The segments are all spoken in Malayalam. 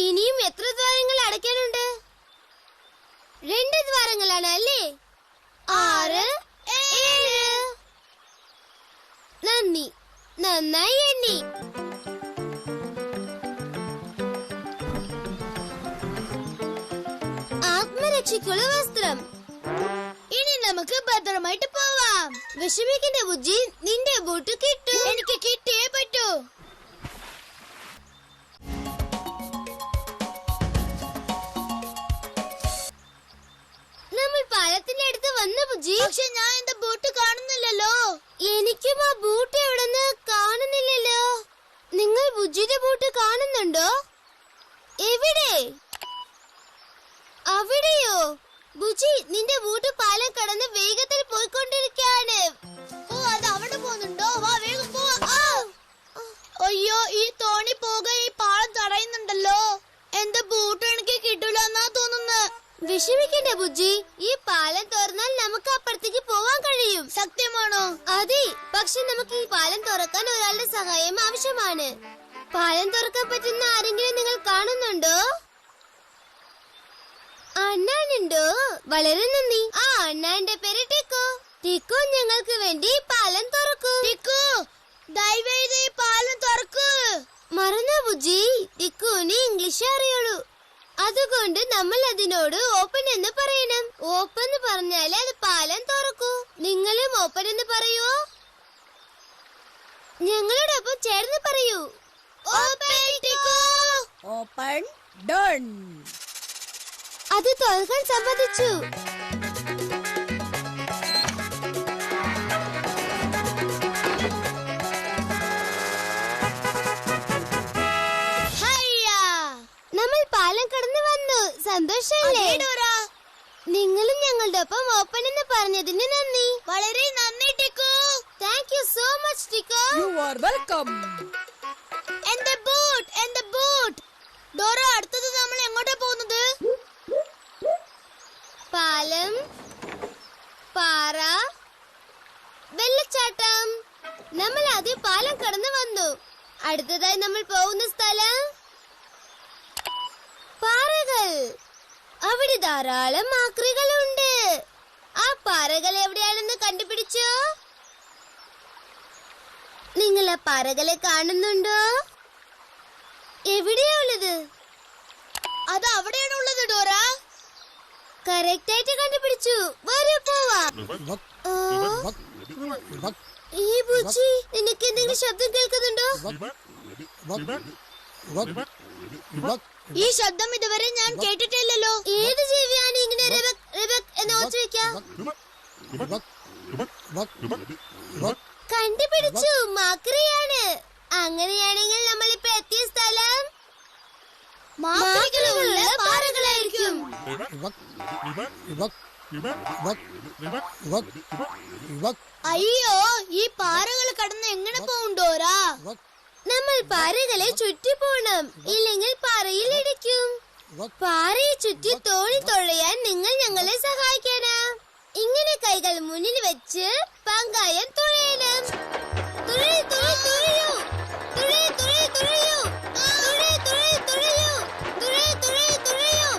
ഇനിയും എത്ര ദ്വാരങ്ങൾ അടയ്ക്കാനുണ്ട്? 2 ദ്വാരങ്ങളാണ് അല്ലേ? 6, 7. നന്ദി, നന്നായി എണ്ണി. ആത്മരക്ഷയ്ക്കുള്ള വസ്ത്രം. ഇനി നമുക്ക് ഭദ്രമായിട്ട് പോവാം. വിഷമിക്കണ്ട ബുജ്ജി, നിന്റെ ബൂട്ട് കിട്ടും. എനിക്ക് കിട്ടിയേ പറ്റൂ. നമ്മൾ പാലത്തിന്റെ അടുത്ത് വന്ന ബുജ്ജി. പക്ഷെ ഞാൻ എന്റെ ബൂട്ട് കാണുന്നില്ലല്ലോ. എനിക്കും ആ ബൂട്ട് എവിടെന്ന് കാണുന്നില്ലല്ലോ. നിങ്ങൾ ബുജ്ജിയുടെ ബൂട്ട് കാണുന്നുണ്ടോ? എവിടെ? അവിടെയോ? ബുജി, നിന്റെ ബൂട്ട് പാലം കടന്ന് വേഗത്തിൽ പോയിക്കൊണ്ടിരിക്കുകയാണ്. ഓ, അത് അവിടെ പോകുന്നുണ്ടോ? വാ, വേഗം പോവാ. അയ്യോ, ഈ തോണി പോക ഈ പാലം തടയുന്നുണ്ടല്ലോ. എന്റെ ബൂട്ട് എനിക്ക് കിട്ടൂല എന്നാ തോന്നുന്നത്. വിഷമിക്കണ്ട ബുജി, ഈ പാലം തുറന്നാൽ നമുക്ക് അപ്പുറത്തേക്ക് പോവാൻ കഴിയും. സത്യമാണോ? അതെ, പക്ഷെ നമുക്ക് ഈ പാലം തുറക്കാൻ ഒരാളുടെ സഹായം ആവശ്യമാണ്. പാലം തുറക്കാൻ പറ്റുന്ന ആരെങ്കിലും നിങ്ങൾ കാണുന്നുണ്ടോ? അണ്ണാനുണ്ടോ? വളരെ നന്ദി. ആ അണ്ണാന്റെ പേര് ടിക്കു. ടിക്കു, ഞങ്ങൾക്ക് വേണ്ടി പാലം തുറക്കൂ. ടിക്കു, ദയവേത് ഈ പാലം തുറക്കൂ. മറന്നോ ബുജി, ടിക്കുവിന് ഇംഗ്ലീഷ് അറിയുള്ളൂ. അതുകൊണ്ട് നമ്മൾ അതിനോട് ഓപ്പൺ എന്ന് പറയണം. ഓപ്പൺ എന്ന് പറഞ്ഞാലേ അത് പാലം തുറക്കൂ. നിങ്ങളും ഓപ്പൺ എന്ന് പറയൂ. ഞങ്ങളോടൊപ്പം ചേർന്ന് പറയൂ. ഓപ്പൺ ടിക്കു. ഓപ്പൺ ഡൺ. അത് തുറക്കാൻ സമ്മതിച്ചു. നമ്മൾ പാലം കടന്നു വന്നു. സന്തോഷല്ലേ? നിങ്ങളും ഞങ്ങളുടെ ഒപ്പം ഓപ്പൺ എന്ന് പറഞ്ഞതിന് നന്ദി. വളരെ നന്ദി ടിക്കു. താങ്ക് യു സോ മച്ച് ടിക്കു. You are welcome. എന്റെ ബൂട്ട്, എന്റെ ബൂട്ട്. ഡോറ, അടുത്തത് നമ്മൾ എങ്ങോട്ടാ പോകുന്നത്? പാലം, പാറ, വെള്ളച്ചാട്ടം. നമ്മൾ ആദ്യം പാലം കടന്നു വന്നു. അടുത്തതായി നമ്മൾ പോകുന്ന സ്ഥലം പാറകൾ. അവിടെ ധാരാളം ആക്രികളുണ്ട്. ആ പാറകൾ എവിടെയാണെന്ന് കണ്ടുപിടിച്ചോ? നിങ്ങൾ ആ പാറകളെ കാണുന്നുണ്ടോ? എവിടെയാ ഉള്ളത്? അത് അവിടെയാണ് ഉള്ളത് ഡോറ. കറക്റ്റ് ആയിട്ട് കണ്ടുപിടിച്ചു. വരൂ പോവാം. ഈ ബുച്ചി, നിനക്ക് എന്തെങ്കിലും ശബ്ദം കേൾക്കുന്നുണ്ടോ? ഈ ശബ്ദം ഇതുവരെ ഞാൻ കേട്ടിട്ടില്ലല്ലോ. ഏത് ജീവിയാണ് ഇങ്ങനെ റിബക് റിബക് എന്ന് ഓർമ്മിക്കാം? കണ്ടുപിടിച്ചു, മാക്രിയാണ്. അങ്ങനെയാണെങ്കിൽ നമ്മളിപ്പോ എത്തിയ സ്ഥലം മാക്രികളുള്ള പാറകളായിരിക്കും. അയ്യോ, ഈ പാറകൾ കടന്ന് എങ്ങനെ പോകണ്ടോരാ? നമ്മൾ പാറകളെ ചുറ്റി പോണം, ഇല്ലെങ്കിൽ പാറയിൽ ഇടിക്കും. പാറയെ ചുറ്റി തോണി തുഴയാൻ നിങ്ങൾ ഞങ്ങളെ സഹായിക്കാനാ. ഇങ്ങനെ കൈകൾ മുന്നിൽ വെച്ച് പങ്കായം തുഴയണം. തുഴയൂ, തുഴയൂ, തുഴയൂ, തുഴയൂ, തുഴയൂ, തുഴയൂ, തുഴയൂ, തുഴയൂ, തുഴയൂ, തുഴയൂ,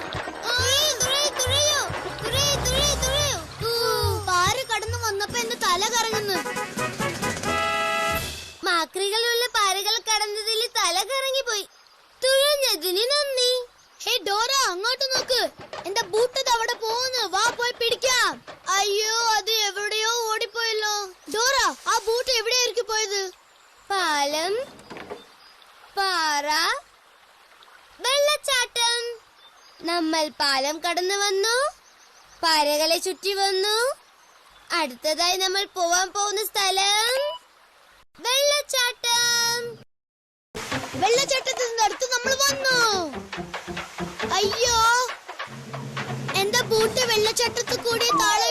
തുഴയൂ, തുഴയൂ, തുഴയൂ, തുഴയൂ, തുഴയൂ. പാറ കടന്നു വന്നപ്പോ എന്റെ തല കറങ്ങുന്നു. മാക്രികളുള്ള പാറകൾ കടന്നതിൽ തല കറങ്ങിപ്പോയി. തുഴഞ്ഞതിന് നന്ദി. ഹേ ഡോറ, അങ്ങോട്ട് നോക്ക്. എന്റെ ബൂട്ട് അവിടെ പോകുന്നു. വാ, പോയി പിടിക്കാം. അയ്യോ, അത് എവിടെയോ ഓടിപ്പോയല്ലോ. ഡോറ, ആ ബൂട്ട് എവിടെയായിരിക്കും പോയത്? പാലം, പാറ, വെള്ളച്ചാട്ടം. നമ്മൾ പാലം കടന്നു വന്നു, പാറകളെ ചുറ്റി വന്നു. അടുത്തതായി നമ്മൾ പോവാൻ പോകുന്ന സ്ഥലം വെള്ളച്ചാട്ടം. വെള്ളച്ചാട്ടത്തിന്റെ അടുത്ത് നമ്മൾ വന്നു. അയ്യോ, എന്റെ ബൂട്ട് വെള്ളച്ചാട്ടത്തിൽ കൂടി താഴെ